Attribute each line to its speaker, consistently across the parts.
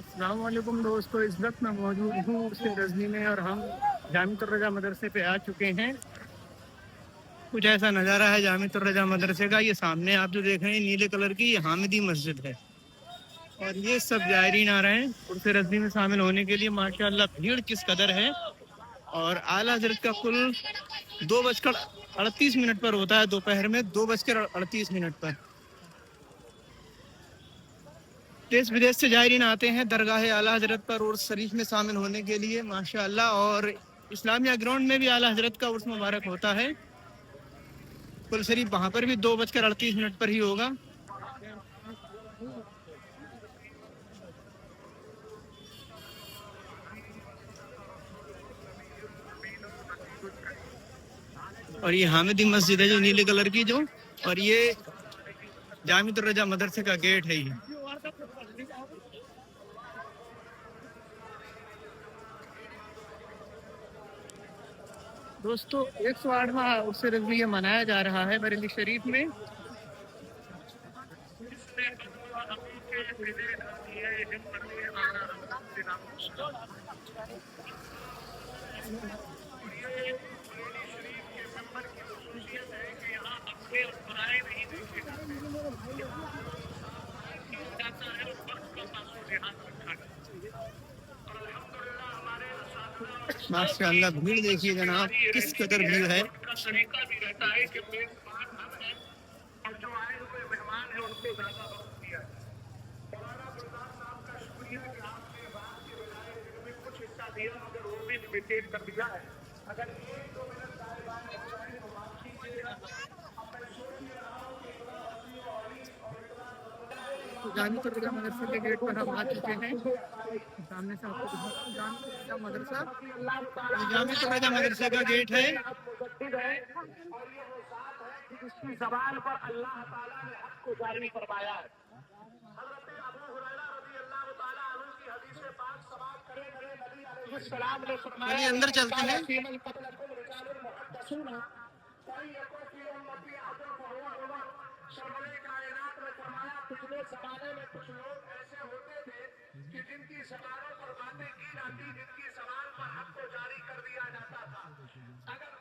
Speaker 1: अस्सलाम वालेकुम दोस्तों, इस वक्त मैं मौजूद हूँ उसके गजनी में और हम जामिअतुर रजा मदरसे पे आ चुके हैं। कुछ ऐसा नज़ारा है जामिअतुर रजा मदरसे का। ये सामने आप जो देख रहे हैं नीले कलर की, ये हामिदी मस्जिद है और ये सब जायरीन आ रहे हैं उर्स रजनी में शामिल होने के लिए। माशाअल्लाह भीड़ किस कदर है। और आला हजरत का कुल 2:38 पर होता है, दोपहर में 2:38 पर। देश विदेश से जायरीन आते हैं दरगाह आला हजरत पर उर्स शरीफ में शामिल होने के लिए माशाअल्लाह। और इस्लामिया ग्राउंड में भी आला हजरत का उर्स मुबारक होता है। कुल शरीफ वहाँ पर भी 2:38 पर ही होगा। और ये हामिदी मस्जिद है जो नीले कलर की जो, और ये जामिअतुर रजा मदरसे का गेट है ये। दोस्तों 108वां उर्स रज़वी मनाया जा रहा है बरेली शरीफ में। माशाअल्लाह भीड़ देखिए जनाब, किस कदर भीड़ है। जामिअतुर रजा मदरसे के गेट पर हम आ चुके हैं। सामने से आपको जामिअतुर रजा मदरसा, जामिअतुर रजा मदरसे का गेट है।
Speaker 2: जिसकी ज़बान पर अल्लाह ताला ने हक को जारी फरमाया है। हज़रत अबू हुरैरा रज़ियल्लाहु ताला अन्हु की हदीस पाक समाप्त करे नबी अलैहिस्सलाम ने फरमाया,
Speaker 1: अंदर चलते हैं।
Speaker 2: सरवरे कायनात ने फरमाया, पिछले ज़माने में कुछ लोग ऐसे होते थे कि जिनकी ज़बानों पर बातें की जाती, जिनकी ज़बान पर हक को जारी कर दिया जाता था। अगर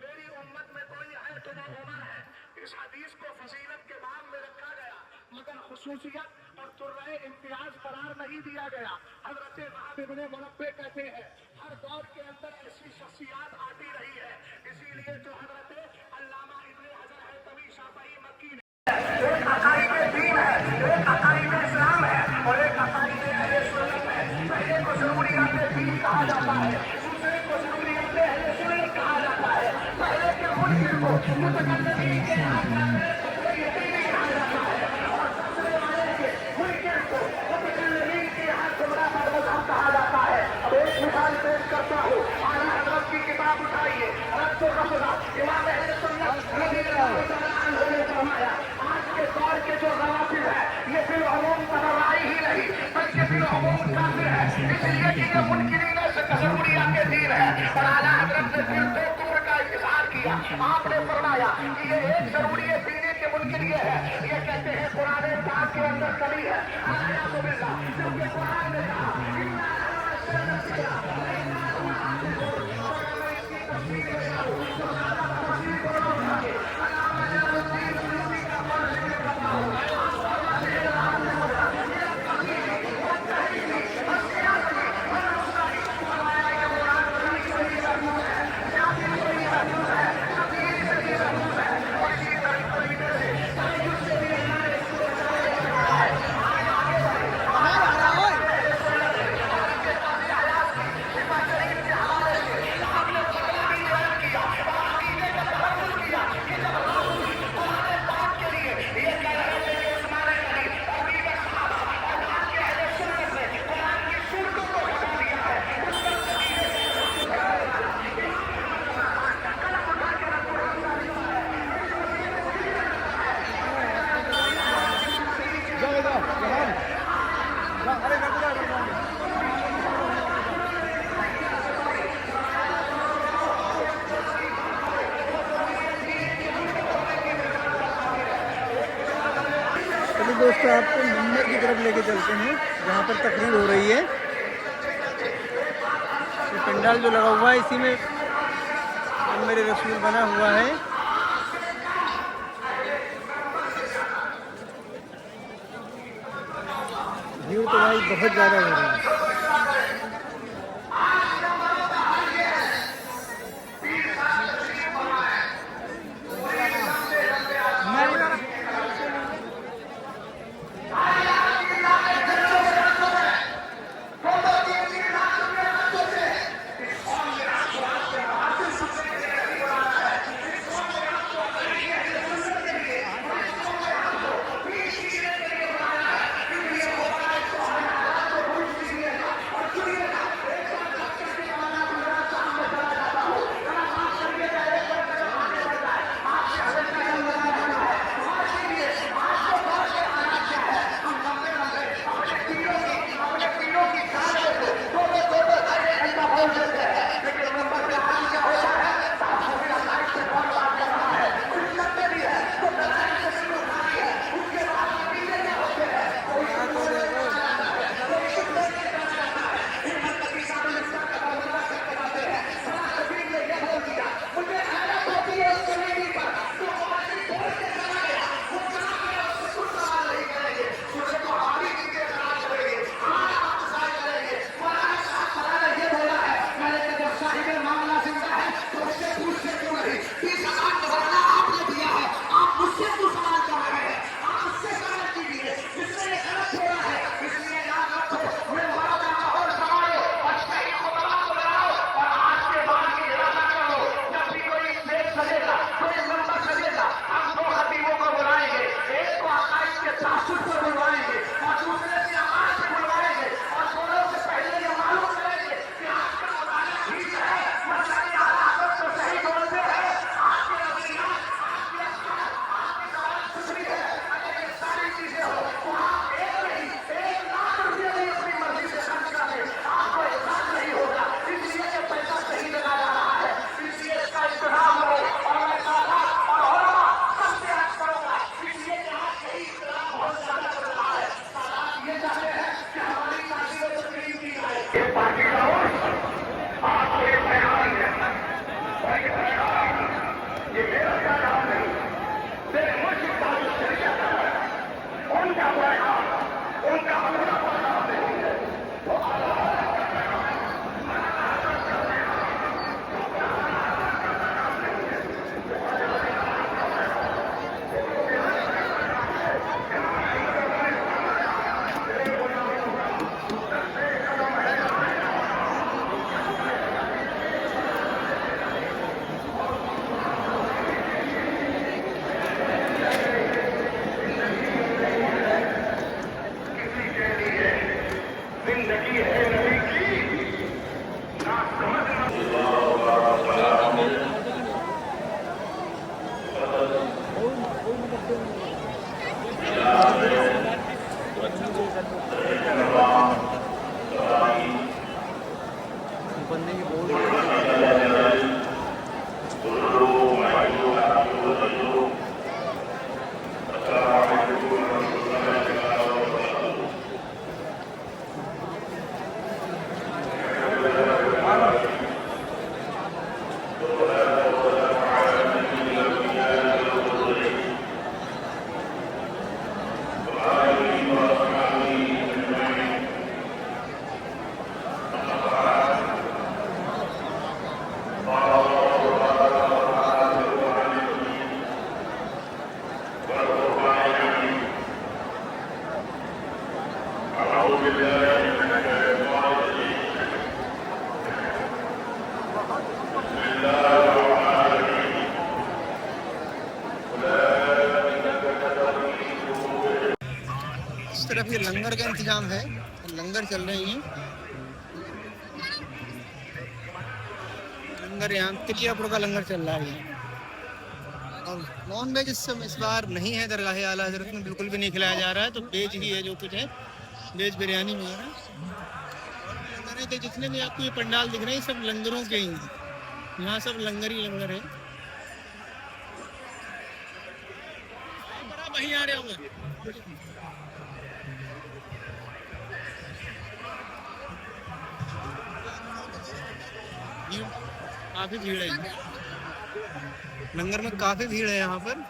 Speaker 2: मेरी उम्मत में कोई है तो वो उमर है। इस हदीस को फजीलत के बाब में रखा गया, मगर खुसूसियत और तुर्रे इम्तियाज करार नहीं दिया गया। हजरत वहाब इब्ने मुनब्बे कहते हैं, हर दौर के अंदर ऐसी शख्सियात आती रही है, इसीलिए जो हजरत अल्लामा इब्ने हजर हैतमी शाफई मक्की ने एक अकाईद दीन है, एक अकाईद इस्लाम है और एक अकाईद अहले सुन्नत है। पहले को ज़रूरियात दीन कहा जाता है, दूसरे को ज़रूरियात अहले सुन्नत कहा जाता है। पहले के मुनकिर को मुतकल्लिमीन के आसपास में यकीनी कहा जाता है और दूसरे वाले के मुनकिर को मुतकल्लिमीन के हाथ जुमला पर मज़हब कहा जाता है। अब एक मिसाल पेश करता हूँ। आला हज़रत की किताब उठाइए, रद्द रफ़ज़ा, इमाम अहले सुन्नत रज़ियल्लाहु तआला अन्हु ने फरमाया, आज के दौर के जो रवाफिज़ है ये फिर अमूम तबराई ही नहीं बल्कि फिर अमूम काफिर है, इसलिए कि ये मुनकिरीन ज़रूरियात दीन है। और आला हज़रत ने फिर दो कुफ्र का इज़हार किया। आपने फरमाया कि ये एक ज़रूरी दीन के मुनकिर ये है, ये कहते हैं कुरान पाक के अंदर कमी है, क्योंकि कुरान ने कहा
Speaker 1: दोस्तों आपको मंदिर की तरफ लेके चलते हैं जहाँ पर तकरीर हो रही है। ये पंडाल जो लगा हुआ है इसी में मेरे रसूल बना हुआ है। भीड़ तो भाई बहुत ज़्यादा हो रही है। तरफ ये लंगर का इंतजाम है, लंगर चल रही है। लंगर यहाँ तिलियापुर का लंगर चल रहा है। और नॉन वेज इस बार नहीं है दरगाह आला हजरत में, बिल्कुल भी नहीं खिलाया जा रहा है। तो वेज ही है जो कुछ है, वेज बिरयानी में है ना। लंगर के जितने भी आपको ये पंडाल दिख रहे हैं सब लंगरों के ही हैं, यहाँ सब लंगर ही लंगर है। वहीं आ रहे होंगे। काफी भीड़ है, लंगर में काफी भीड़ है यहाँ पर।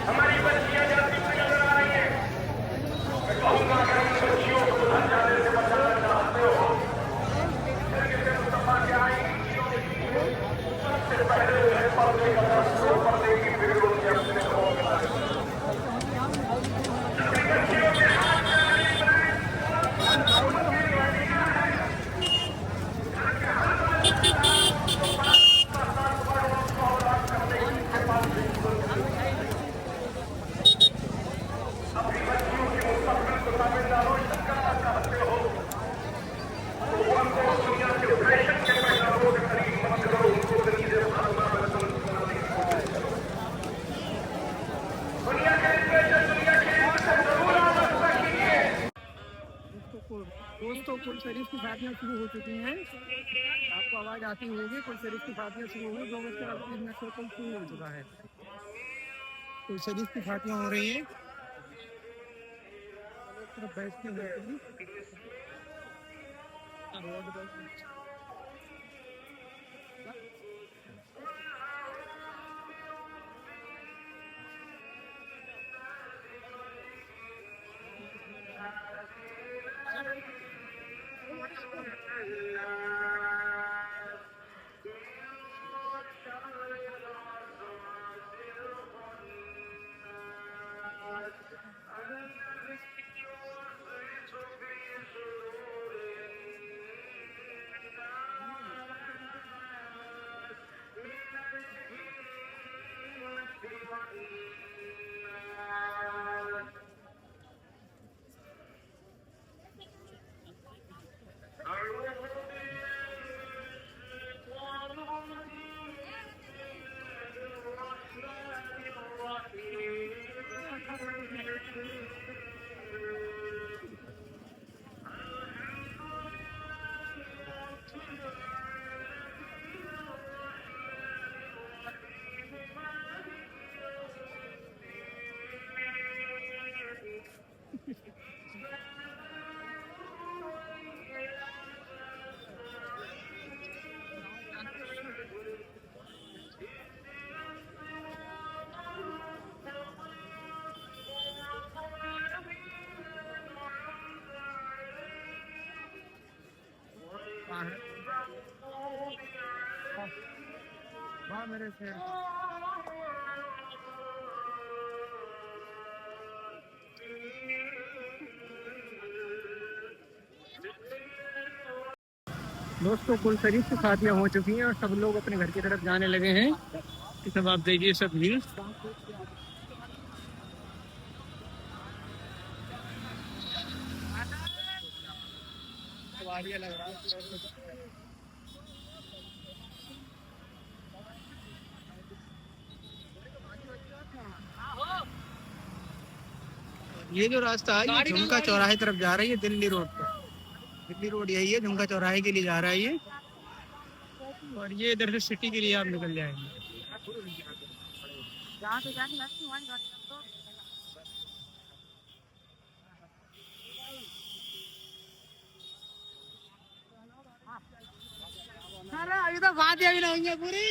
Speaker 2: हमारी बच्चियां जाती हुई नजर आ रही है। मैं कहूंगा कि इन बच्चियों को बुलंद जाने से बचाना चाहते हो, इससे मुस्तफा के आएंगी सबसे पहले है पर्दे का दस्तूर, पर्दे की भीड़ों के अपने घरों में अपनी बच्चियों के हाथ में अपनी बच्चियों के मुस्तकबिल को ताबेदार रोशन करना चाहते हो, तो उनको दुनिया के फैशन के पैगामों के करीब मत करो, उनको दुनिया के जरूर आमंत्रित कीजिए।
Speaker 1: दोस्तों कुल शरीफ की शादियाँ शुरू हो चुकी हैं, आपको आवाज आती होगी। कुल शरीफ की शादियाँ शुरू हुई, 2 बजकर 38 मिनट से कुल शुरू हो चुका है। कुल शरीफ की शादियाँ हो रही हैं। बैठते हैं वाह मेरे से दोस्तों कुल शरीफ की शादियाँ हो चुकी हैं और सब लोग अपने घर की तरफ जाने लगे हैं। ये सब आप देखिए, सब भीड़। लग रहा है। ये जो रास्ता है ये झुमका चौराहे तरफ जा रही है, दिल्ली रोड पर। दिल्ली रोड यही है, झुमका चौराहे के लिए जा रहा है ये, और ये इधर से सिटी के लिए आप निकल जाएंगे। अरे अभी तो बात ही नहीं होंगे पूरी।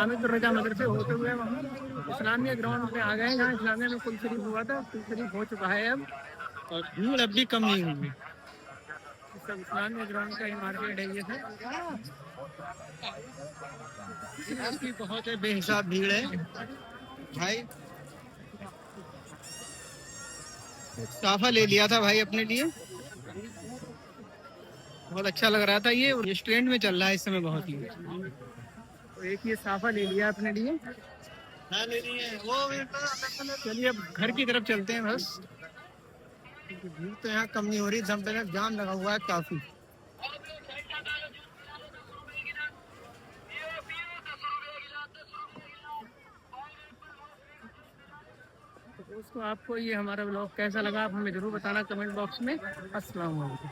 Speaker 1: जामिया रजा मदरसे होते हुए हम इस्लामिया ग्राउंड में आ गए हैं, जहाँ इस्लामिया में कुल शरीफ हुआ था। कुल शरीफ हो चुका है अब, और भीड़ अब भी कम नहीं हुई। सब इस्लामिया ग्राउंड का ही मार्केट है ये सर। इसकी बहुत है बेहिसाब भीड़ है भाई। साफा ले लिया था भाई अपने लिए, बहुत अच्छा लग रहा था। ये ट्रेंड में चल रहा है इस समय बहुत ही। तो एक ये साफा ले लिया अपने लिए। हाँ ले लिए वो। चलिए अब घर की तरफ चलते हैं बस, क्योंकि भीड़ तो यहाँ कम नहीं हो रही, दम पे जाम लगा हुआ है काफी। तो दोस्तों आपको ये हमारा ब्लॉग कैसा लगा आप हमें जरूर बताना कमेंट बॉक्स में। अस्सलाम वालेकुम।